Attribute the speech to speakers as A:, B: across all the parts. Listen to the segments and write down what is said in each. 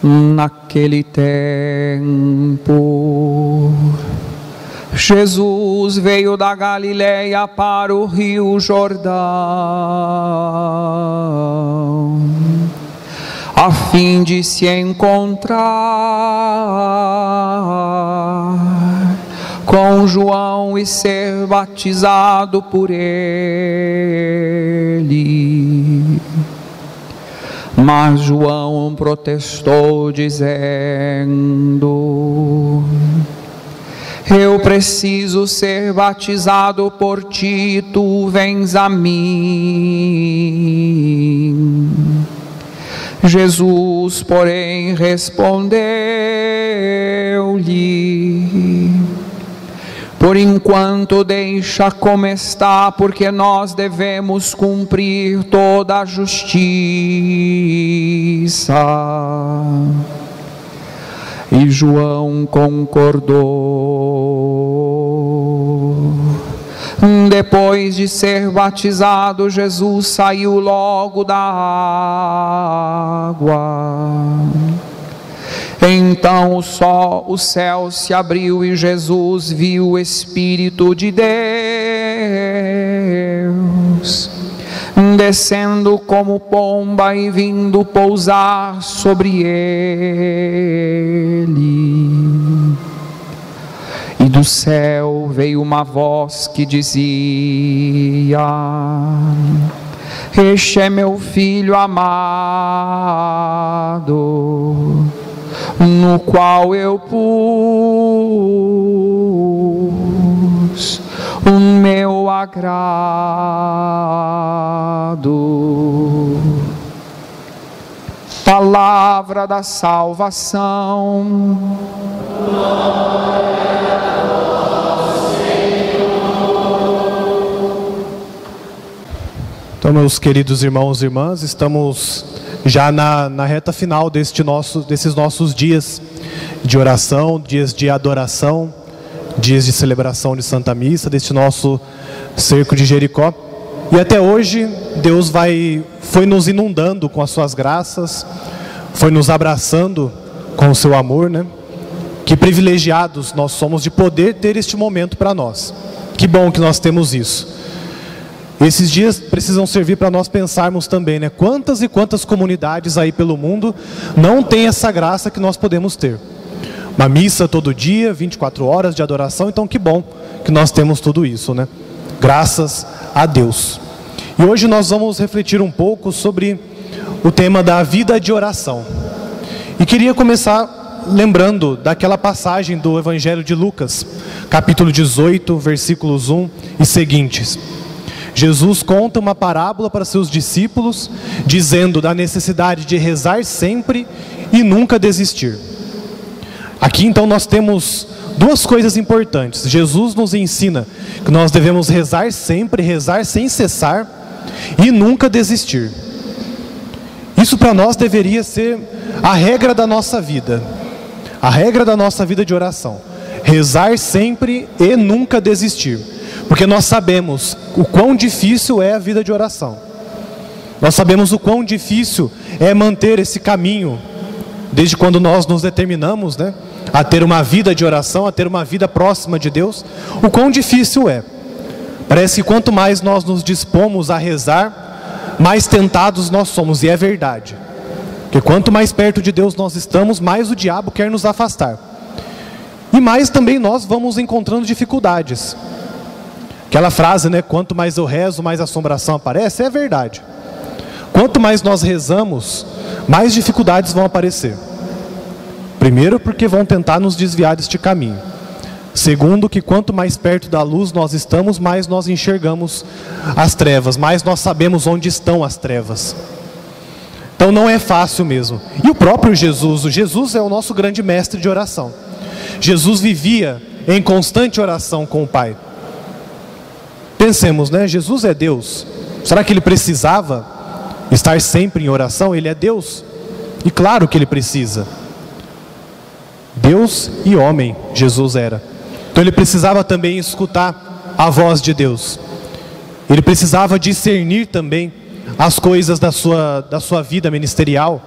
A: Naquele tempo, Jesus veio da Galileia para o Rio Jordão, a fim de se encontrar com João e ser batizado por ele. Mas João protestou, dizendo: eu preciso ser batizado por ti, tu vens a mim. Jesus, porém, respondeu-lhe: por enquanto deixa como está, porque nós devemos cumprir toda a justiça. E João concordou. Depois de ser batizado, Jesus saiu logo da água. Então o céu se abriu e Jesus viu o Espírito de Deus descendo como pomba e vindo pousar sobre ele. E do céu veio uma voz que dizia: este é meu filho amado, no qual eu pus o meu agrado. Palavra da salvação.
B: Então, meus queridos irmãos e irmãs, estamos já na reta final desses nossos dias de oração, dias de adoração, dias de celebração de Santa Missa, deste nosso cerco de Jericó. E até hoje, Deus foi nos inundando com as suas graças, foi nos abraçando com o seu amor, né? Que privilegiados nós somos de poder ter este momento para nós. Que bom que nós temos isso. Esses dias precisam servir para nós pensarmos também, né? Quantas e quantas comunidades aí pelo mundo não têm essa graça que nós podemos ter. Uma missa todo dia, 24 horas de adoração, então que bom que nós temos tudo isso, né? Graças a Deus. E hoje nós vamos refletir um pouco sobre o tema da vida de oração. E queria começar lembrando daquela passagem do Evangelho de Lucas, capítulo 18, versículos 1 e seguintes. Jesus conta uma parábola para seus discípulos, dizendo da necessidade de rezar sempre e nunca desistir. Aqui então nós temos duas coisas importantes. Jesus nos ensina que nós devemos rezar sempre, rezar sem cessar e nunca desistir. Isso para nós deveria ser a regra da nossa vida, a regra da nossa vida de oração. Rezar sempre e nunca desistir. Porque nós sabemos o quão difícil é a vida de oração. Nós sabemos o quão difícil é manter esse caminho, desde quando nós nos determinamos, né, a ter uma vida de oração, a ter uma vida próxima de Deus, o quão difícil é. Parece que quanto mais nós nos dispomos a rezar, mais tentados nós somos, e é verdade. Porque quanto mais perto de Deus nós estamos, mais o diabo quer nos afastar. E mais também nós vamos encontrando dificuldades. Aquela frase, né? Quanto mais eu rezo, mais assombração aparece, é verdade. Quanto mais nós rezamos, mais dificuldades vão aparecer. Primeiro, porque vão tentar nos desviar deste caminho. Segundo, que quanto mais perto da luz nós estamos, mais nós enxergamos as trevas, mais nós sabemos onde estão as trevas. Então não é fácil mesmo. E o próprio Jesus, é o nosso grande mestre de oração. Jesus vivia em constante oração com o Pai. Pensemos, né? Jesus é Deus. Será que ele precisava estar sempre em oração? Ele é Deus. E claro que ele precisa. Deus e homem, Jesus era. Então ele precisava também escutar a voz de Deus. Ele precisava discernir também as coisas da sua vida ministerial.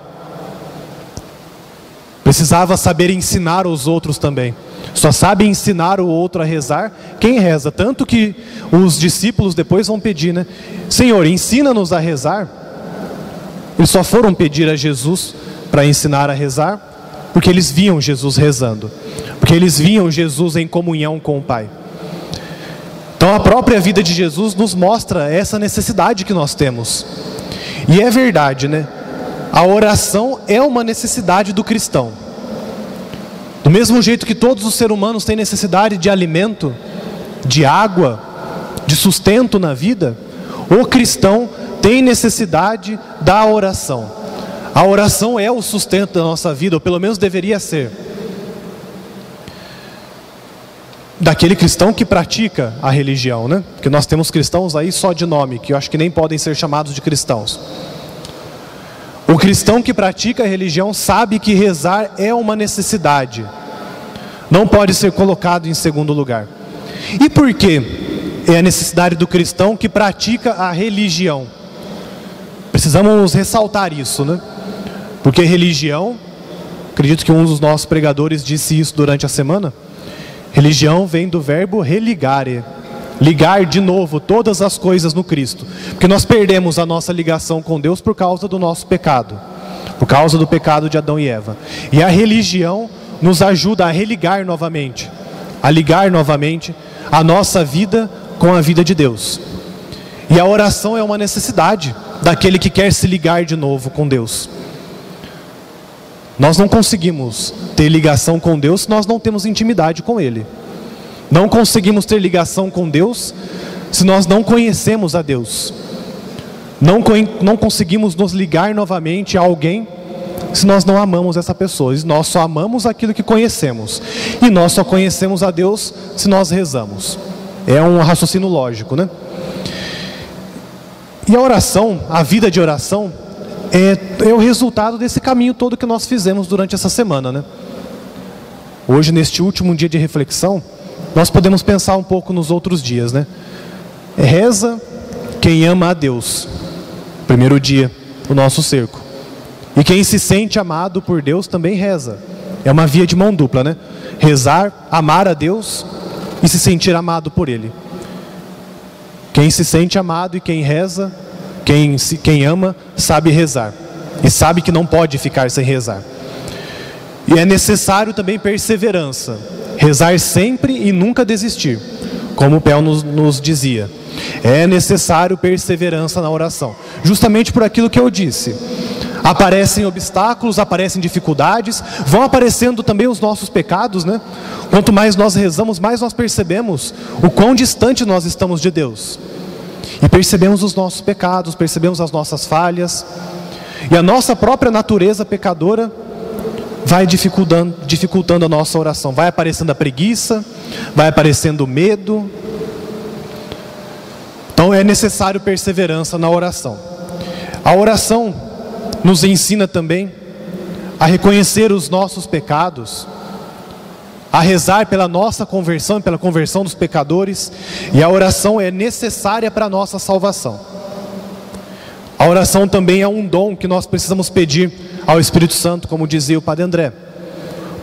B: Precisava saber ensinar os outros também. Só sabe ensinar o outro a rezar quem reza. Tanto que os discípulos depois vão pedir, né? Senhor, ensina-nos a rezar. Eles só foram pedir a Jesus para ensinar a rezar porque eles viam Jesus rezando, porque eles viam Jesus em comunhão com o Pai. Então a própria vida de Jesus nos mostra essa necessidade que nós temos. E é verdade, né? A oração é uma necessidade do cristão. Do mesmo jeito que todos os seres humanos têm necessidade de alimento, de água, de sustento na vida, o cristão tem necessidade da oração. A oração é o sustento da nossa vida, ou pelo menos deveria ser. Daquele cristão que pratica a religião, né? Porque nós temos cristãos aí só de nome, que eu acho que nem podem ser chamados de cristãos. O cristão que pratica a religião sabe que rezar é uma necessidade. Não pode ser colocado em segundo lugar. E por que é a necessidade do cristão que pratica a religião? Precisamos ressaltar isso, né? Porque religião, acredito que um dos nossos pregadores disse isso durante a semana. Religião vem do verbo religare, ligar de novo todas as coisas no Cristo. Porque nós perdemos a nossa ligação com Deus por causa do nosso pecado, por causa do pecado de Adão e Eva. E a religião nos ajuda a religar novamente, a ligar novamente a nossa vida com a vida de Deus. E a oração é uma necessidade daquele que quer se ligar de novo com Deus. Nós não conseguimos ter ligação com Deus se nós não temos intimidade com Ele. Não conseguimos ter ligação com Deus se nós não conhecemos a Deus. Não conseguimos nos ligar novamente a alguém se nós não amamos essa pessoa. E nós só amamos aquilo que conhecemos. E nós só conhecemos a Deus se nós rezamos. É um raciocínio lógico, né? E a oração, a vida de oração, é o resultado desse caminho todo que nós fizemos durante essa semana, né? Hoje, neste último dia de reflexão, nós podemos pensar um pouco nos outros dias, né? Reza quem ama a Deus. Primeiro dia, o nosso cerco. E quem se sente amado por Deus também reza. É uma via de mão dupla, né? Rezar, amar a Deus e se sentir amado por Ele. Quem se sente amado e quem reza, quem ama, sabe rezar. E sabe que não pode ficar sem rezar. E é necessário também perseverança. Rezar sempre e nunca desistir. Como o Pel nos dizia. É necessário perseverança na oração. Justamente por aquilo que eu disse. Aparecem obstáculos, aparecem dificuldades, vão aparecendo também os nossos pecados, né? Quanto mais nós rezamos, mais nós percebemos o quão distante nós estamos de Deus. E percebemos os nossos pecados, percebemos as nossas falhas. E a nossa própria natureza pecadora vai dificultando a nossa oração. Vai aparecendo a preguiça, vai aparecendo o medo. Então é necessário perseverança na oração. A oração nos ensina também a reconhecer os nossos pecados, a rezar pela nossa conversão, pela conversão dos pecadores, e a oração é necessária para a nossa salvação. A oração também é um dom que nós precisamos pedir ao Espírito Santo, como dizia o Padre André.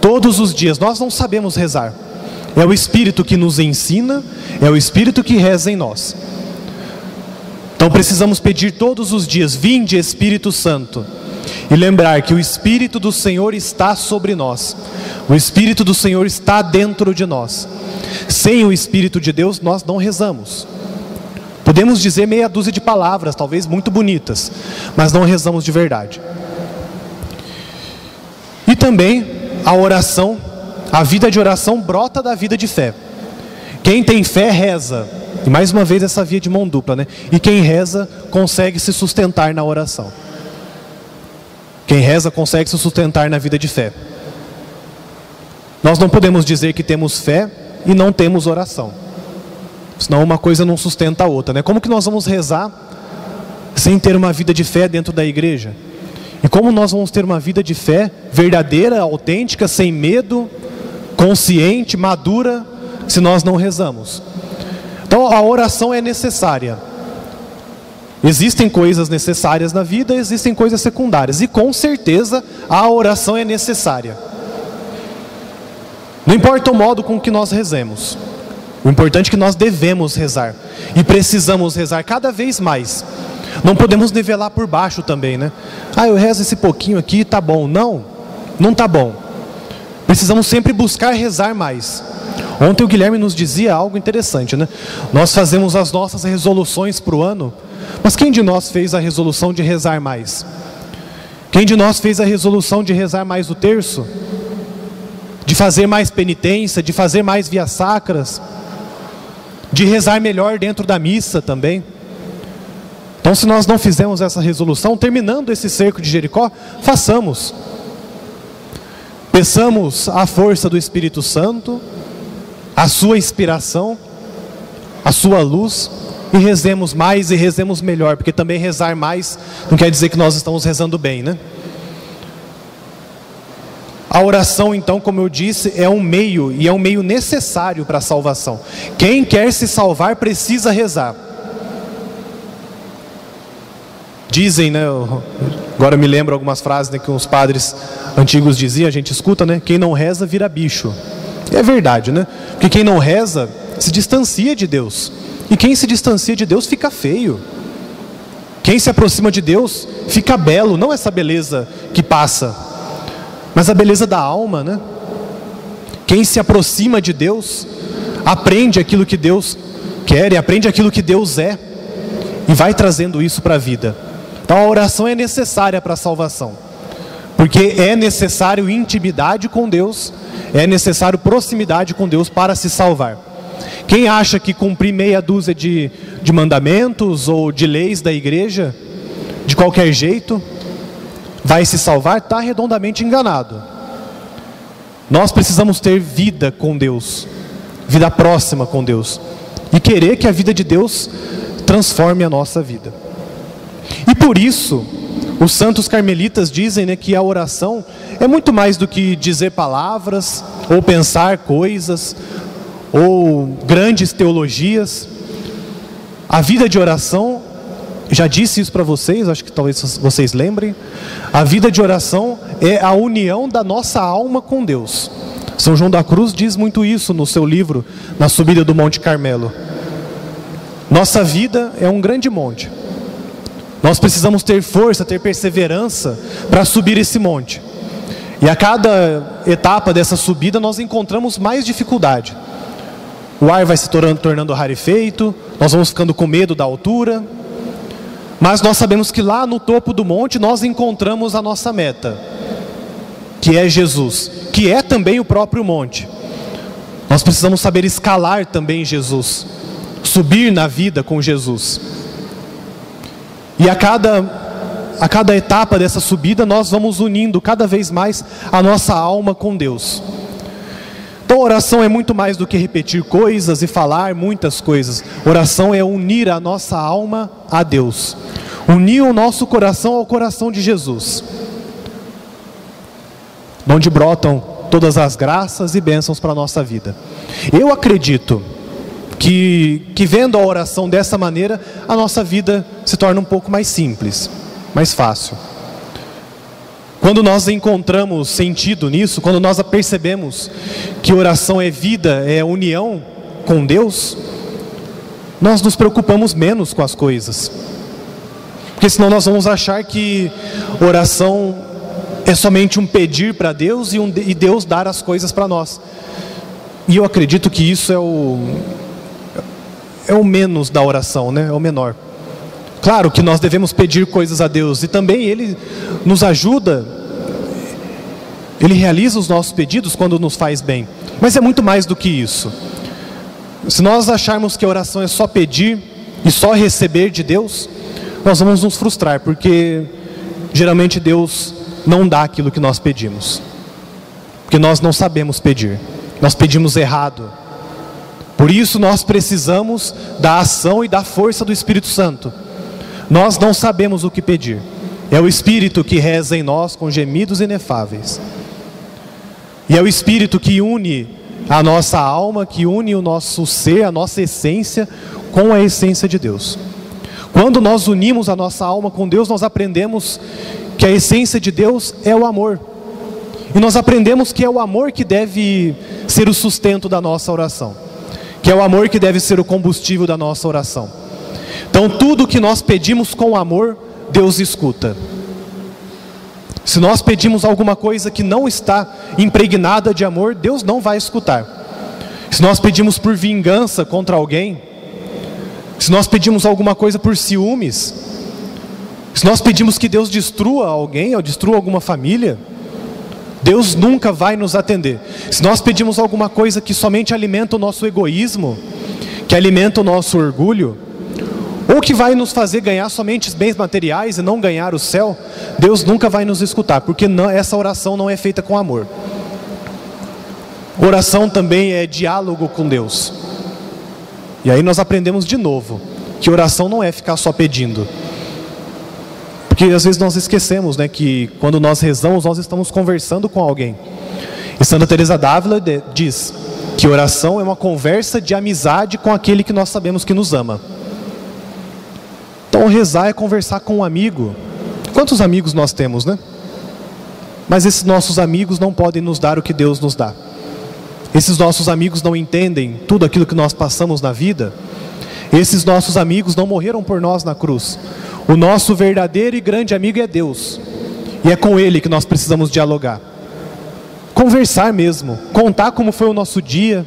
B: Todos os dias, nós não sabemos rezar. É o Espírito que nos ensina, é o Espírito que reza em nós. Então precisamos pedir todos os dias, vinde Espírito Santo, e lembrar que o Espírito do Senhor está sobre nós. O Espírito do Senhor está dentro de nós. Sem o Espírito de Deus nós não rezamos. Podemos dizer meia dúzia de palavras, talvez muito bonitas, mas não rezamos de verdade. E também a oração, a vida de oração brota da vida de fé. Quem tem fé reza. E mais uma vez essa via de mão dupla, né? E quem reza consegue se sustentar na oração. Quem reza consegue se sustentar na vida de fé. Nós não podemos dizer que temos fé e não temos oração. Senão uma coisa não sustenta a outra, né? Como que nós vamos rezar sem ter uma vida de fé dentro da igreja? E como nós vamos ter uma vida de fé verdadeira, autêntica, sem medo, consciente, madura, se nós não rezamos? Então a oração é necessária. Existem coisas necessárias na vida, existem coisas secundárias. E com certeza a oração é necessária. Não importa o modo com que nós rezemos, o importante é que nós devemos rezar e precisamos rezar cada vez mais. Não podemos nivelar por baixo também, né? Eu rezo esse pouquinho aqui, tá bom. Não tá bom. Precisamos sempre buscar rezar mais. Ontem o Guilherme nos dizia algo interessante, né? Nós fazemos as nossas resoluções para o ano, mas quem de nós fez a resolução de rezar mais? Quem de nós fez a resolução de rezar mais o terço? De fazer mais penitência, de fazer mais vias sacras, de rezar melhor dentro da missa também? Então, se nós não fizemos essa resolução, terminando esse cerco de Jericó, façamos. Peçamos a força do Espírito Santo, a sua inspiração, a sua luz, e rezemos mais e rezemos melhor, porque também rezar mais não quer dizer que nós estamos rezando bem, né? A oração, então, como eu disse, é um meio, e é um meio necessário para a salvação. Quem quer se salvar precisa rezar. Dizem, né, agora me lembro algumas frases, né, que os padres antigos diziam, a gente escuta, né? Quem não reza vira bicho. É verdade, né? Porque quem não reza se distancia de Deus. E quem se distancia de Deus fica feio. Quem se aproxima de Deus fica belo. Não essa beleza que passa, mas a beleza da alma, né? Quem se aproxima de Deus aprende aquilo que Deus quer e aprende aquilo que Deus é, e vai trazendo isso para a vida. Então a oração é necessária para a salvação, porque é necessário intimidade com Deus, é necessário proximidade com Deus para se salvar. Quem acha que cumprir meia dúzia de mandamentos ou de leis da igreja, de qualquer jeito, vai se salvar, está redondamente enganado. Nós precisamos ter vida com Deus, vida próxima com Deus, e querer que a vida de Deus transforme a nossa vida. E por isso, os santos carmelitas dizem, né, que a oração é muito mais do que dizer palavras, ou pensar coisas, ou grandes teologias. A vida de oração, já disse isso para vocês, acho que talvez vocês lembrem, a vida de oração é a união da nossa alma com Deus. São João da Cruz diz muito isso no seu livro, Na Subida do Monte Carmelo. Nossa vida é um grande monte. Nós precisamos ter força, ter perseverança para subir esse monte. E a cada etapa dessa subida nós encontramos mais dificuldade. O ar vai se tornando rarefeito, nós vamos ficando com medo da altura. Mas nós sabemos que lá no topo do monte nós encontramos a nossa meta, que é Jesus, que é também o próprio monte. Nós precisamos saber escalar também Jesus, subir na vida com Jesus. E a cada etapa dessa subida nós vamos unindo cada vez mais a nossa alma com Deus. Então oração é muito mais do que repetir coisas e falar muitas coisas. Oração é unir a nossa alma a Deus, unir o nosso coração ao coração de Jesus, onde brotam todas as graças e bênçãos para a nossa vida. Eu acredito que vendo a oração dessa maneira, a nossa vida se torna um pouco mais simples, mais fácil. Quando nós encontramos sentido nisso, quando nós percebemos que oração é vida, é união com Deus, nós nos preocupamos menos com as coisas. Porque senão nós vamos achar que oração é somente um pedir para Deus e Deus dar as coisas para nós. E eu acredito que isso é o menos da oração, né? É o menor. Claro que nós devemos pedir coisas a Deus, e também Ele nos ajuda, Ele realiza os nossos pedidos quando nos faz bem. Mas é muito mais do que isso. Se nós acharmos que a oração é só pedir e só receber de Deus, nós vamos nos frustrar, porque geralmente Deus não dá aquilo que nós pedimos, porque nós não sabemos pedir, nós pedimos errado. Por isso nós precisamos da ação e da força do Espírito Santo. Nós não sabemos o que pedir, é o Espírito que reza em nós com gemidos inefáveis, e é o Espírito que une a nossa alma, que une o nosso ser, a nossa essência com a essência de Deus. Quando nós unimos a nossa alma com Deus, nós aprendemos que a essência de Deus é o amor, e nós aprendemos que é o amor que deve ser o sustento da nossa oração, que é o amor que deve ser o combustível da nossa oração. Então tudo que nós pedimos com amor, Deus escuta. Se nós pedimos alguma coisa que não está impregnada de amor, Deus não vai escutar. Se nós pedimos por vingança contra alguém, se nós pedimos alguma coisa por ciúmes, se nós pedimos que Deus destrua alguém ou destrua alguma família, Deus nunca vai nos atender. Se nós pedimos alguma coisa que somente alimenta o nosso egoísmo, que alimenta o nosso orgulho, ou que vai nos fazer ganhar somente os bens materiais e não ganhar o céu, Deus nunca vai nos escutar, porque essa oração não é feita com amor. Oração também é diálogo com Deus. E aí nós aprendemos de novo que oração não é ficar só pedindo. Porque às vezes nós esquecemos, né, que quando nós rezamos, nós estamos conversando com alguém. E Santa Teresa d'Ávila diz que oração é uma conversa de amizade com aquele que nós sabemos que nos ama. Então rezar é conversar com um amigo. Quantos amigos nós temos, né? Mas esses nossos amigos não podem nos dar o que Deus nos dá. Esses nossos amigos não entendem tudo aquilo que nós passamos na vida. Esses nossos amigos não morreram por nós na cruz. O nosso verdadeiro e grande amigo é Deus. E é com Ele que nós precisamos dialogar. Conversar mesmo. Contar como foi o nosso dia.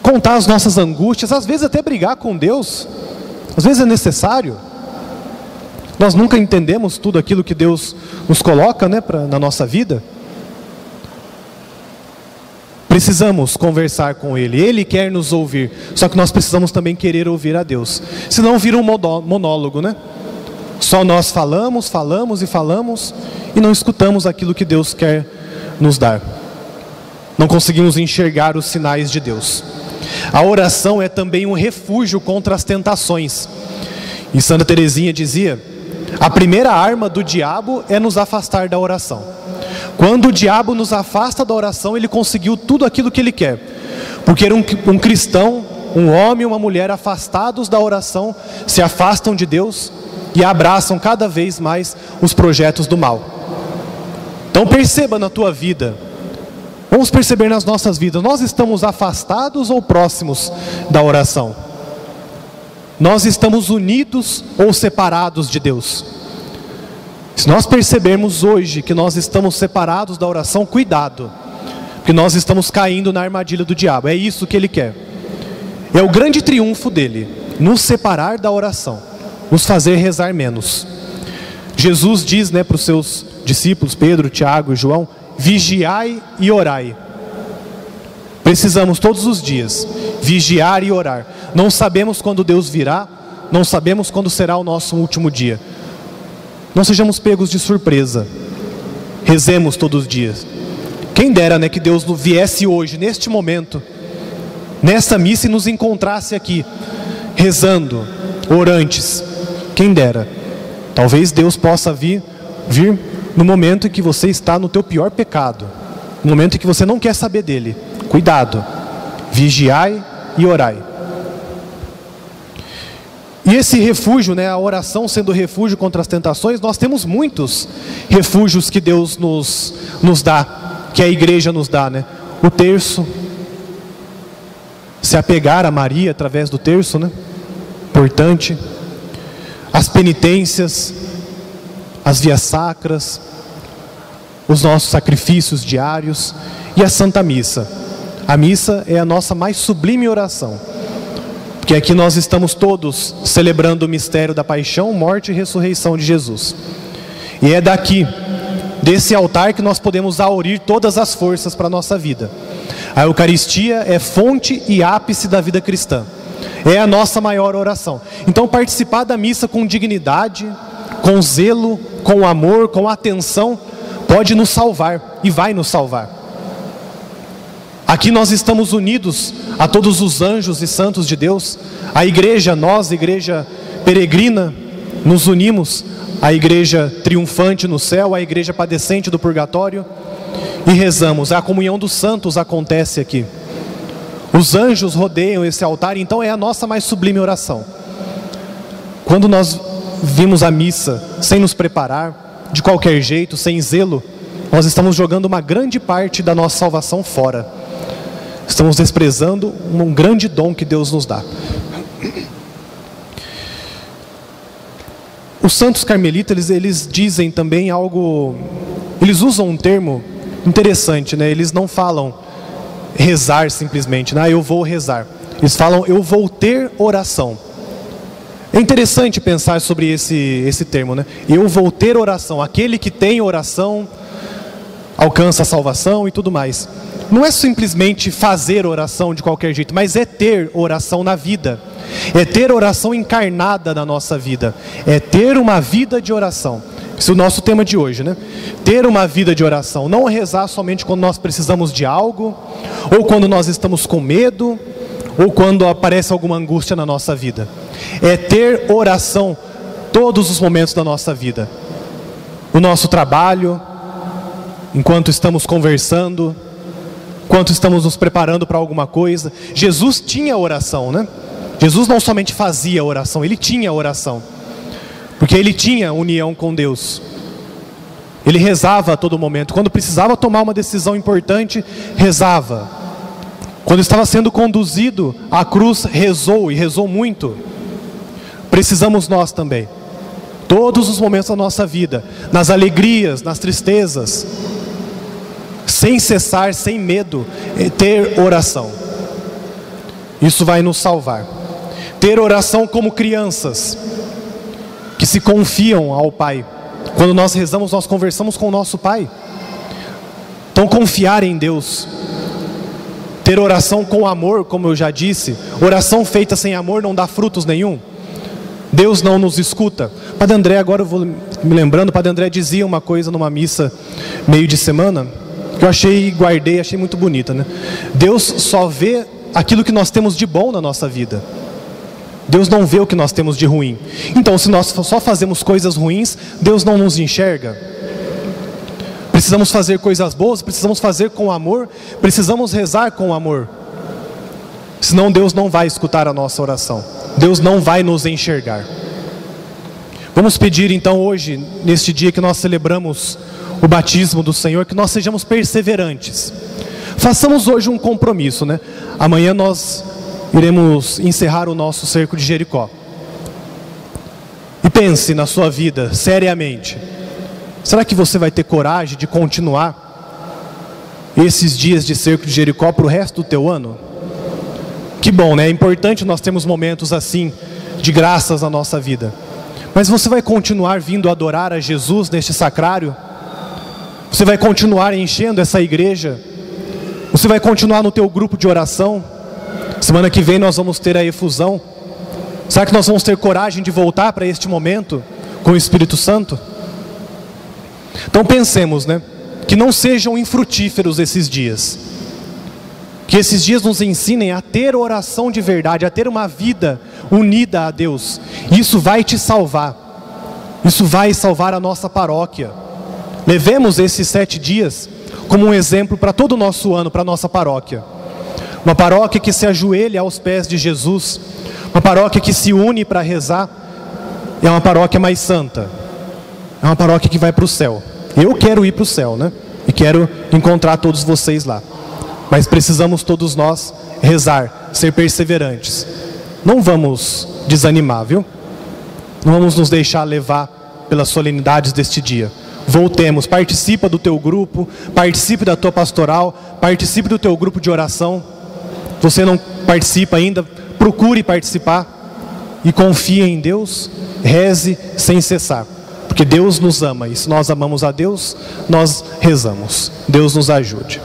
B: Contar as nossas angústias. Às vezes até brigar com Deus. Às vezes é necessário. Nós nunca entendemos tudo aquilo que Deus nos coloca, né, na nossa vida. Precisamos conversar com Ele. Ele quer nos ouvir. Só que nós precisamos também querer ouvir a Deus. Senão vira um monólogo, né? Só nós falamos e não escutamos aquilo que Deus quer nos dar. Não conseguimos enxergar os sinais de Deus. A oração é também um refúgio contra as tentações. E Santa Teresinha dizia: a primeira arma do diabo é nos afastar da oração. Quando o diabo nos afasta da oração, ele conseguiu tudo aquilo que ele quer. Porque um cristão, um homem e uma mulher afastados da oração, se afastam de Deus e abraçam cada vez mais os projetos do mal. Então perceba na tua vida, vamos perceber nas nossas vidas, nós estamos afastados ou próximos da oração? Nós estamos unidos ou separados de Deus? Se nós percebermos hoje que nós estamos separados da oração, cuidado, porque nós estamos caindo na armadilha do diabo. É isso que ele quer. É o grande triunfo dele, nos separar da oração, nos fazer rezar menos. Jesus diz, né, para os seus discípulos, Pedro, Tiago e João: vigiai e orai. Precisamos todos os dias vigiar e orar. Não sabemos quando Deus virá, não sabemos quando será o nosso último dia. Não sejamos pegos de surpresa. Rezemos todos os dias. Quem dera, né, que Deus viesse hoje, neste momento, nesta missa, e nos encontrasse aqui, rezando, orantes. Quem dera. Talvez Deus possa vir no momento em que você está no teu pior pecado, no momento em que você não quer saber dele. Cuidado. Vigiai e orai. E esse refúgio, né, a oração sendo refúgio contra as tentações, nós temos muitos refúgios que Deus nos dá, que a igreja nos dá, né? O terço, se apegar a Maria através do terço, né? Importante. As penitências, as vias sacras, os nossos sacrifícios diários e a Santa Missa. A missa é a nossa mais sublime oração. Porque aqui nós estamos todos celebrando o mistério da paixão, morte e ressurreição de Jesus. E é daqui, desse altar, que nós podemos aurir todas as forças para a nossa vida. A Eucaristia é fonte e ápice da vida cristã. É a nossa maior oração. Então participar da missa com dignidade, com zelo, com amor, com atenção, pode nos salvar e vai nos salvar. Aqui nós estamos unidos a todos os anjos e santos de Deus. A igreja, nós, igreja peregrina, nos unimos à igreja triunfante no céu, à igreja padecente do purgatório, e rezamos. A comunhão dos santos acontece aqui. Os anjos rodeiam esse altar, então é a nossa mais sublime oração. Quando nós vimos a missa sem nos preparar, de qualquer jeito, sem zelo, nós estamos jogando uma grande parte da nossa salvação fora. Estamos desprezando um grande dom que Deus nos dá. Os santos carmelitas, eles dizem também algo, eles usam um termo interessante, né? Eles não falam rezar simplesmente, né? Eu vou rezar. Eles falam, eu vou ter oração. É interessante pensar sobre esse termo, né? Eu vou ter oração. Aquele que tem oração alcança a salvação e tudo mais. Não é simplesmente fazer oração de qualquer jeito, mas é ter oração na vida. É ter oração encarnada na nossa vida. É ter uma vida de oração. Esse é o nosso tema de hoje, né? Ter uma vida de oração. Não rezar somente quando nós precisamos de algo, ou quando nós estamos com medo, ou quando aparece alguma angústia na nossa vida. É ter oração todos os momentos da nossa vida. O nosso trabalho, enquanto estamos conversando, enquanto estamos nos preparando para alguma coisa. Jesus tinha oração, né? Jesus não somente fazia oração, ele tinha oração. Porque ele tinha união com Deus. Ele rezava a todo momento. Quando precisava tomar uma decisão importante, rezava. Quando estava sendo conduzido à cruz, rezou, e rezou muito. Precisamos nós também. Todos os momentos da nossa vida, nas alegrias, nas tristezas, sem cessar, sem medo, ter oração. Isso vai nos salvar. Ter oração como crianças que se confiam ao Pai. Quando nós rezamos, nós conversamos com o nosso Pai. Então, confiar em Deus. Ter oração com amor, como eu já disse. Oração feita sem amor não dá frutos nenhum. Deus não nos escuta. Padre André, agora eu vou me lembrando, Padre André dizia uma coisa numa missa meio de semana, que eu achei, guardei, achei muito bonita, né? Deus só vê aquilo que nós temos de bom na nossa vida. Deus não vê o que nós temos de ruim. Então, se nós só fazemos coisas ruins, Deus não nos enxerga. Precisamos fazer coisas boas, precisamos fazer com amor, precisamos rezar com amor. Senão Deus não vai escutar a nossa oração. Deus não vai nos enxergar. Vamos pedir então hoje, neste dia que nós celebramos o batismo do Senhor, que nós sejamos perseverantes. Façamos hoje um compromisso, né? Amanhã nós iremos encerrar o nosso cerco de Jericó. E pense na sua vida, seriamente. Será que você vai ter coragem de continuar esses dias de cerco de Jericó para o resto do teu ano? Que bom, né? É importante nós termos momentos assim, de graças na nossa vida. Mas você vai continuar vindo adorar a Jesus neste sacrário? Você vai continuar enchendo essa igreja? Você vai continuar no teu grupo de oração? Semana que vem nós vamos ter a efusão. Será que nós vamos ter coragem de voltar para este momento com o Espírito Santo? Então pensemos, né? Que não sejam infrutíferos esses dias. Que esses dias nos ensinem a ter oração de verdade, a ter uma vida unida a Deus. Isso vai te salvar. Isso vai salvar a nossa paróquia. Levemos esses 7 dias como um exemplo para todo o nosso ano, para a nossa paróquia. Uma paróquia que se ajoelha aos pés de Jesus. Uma paróquia que se une para rezar. É uma paróquia mais santa. É uma paróquia que vai para o céu. Eu quero ir para o céu, né? E quero encontrar todos vocês lá. Mas precisamos todos nós rezar, ser perseverantes. Não vamos desanimar, viu? Não vamos nos deixar levar pelas solenidades deste dia. Voltemos, participa do teu grupo, participe da tua pastoral, participe do teu grupo de oração. Você não participa ainda, procure participar e confie em Deus, reze sem cessar. Porque Deus nos ama e se nós amamos a Deus, nós rezamos. Deus nos ajude.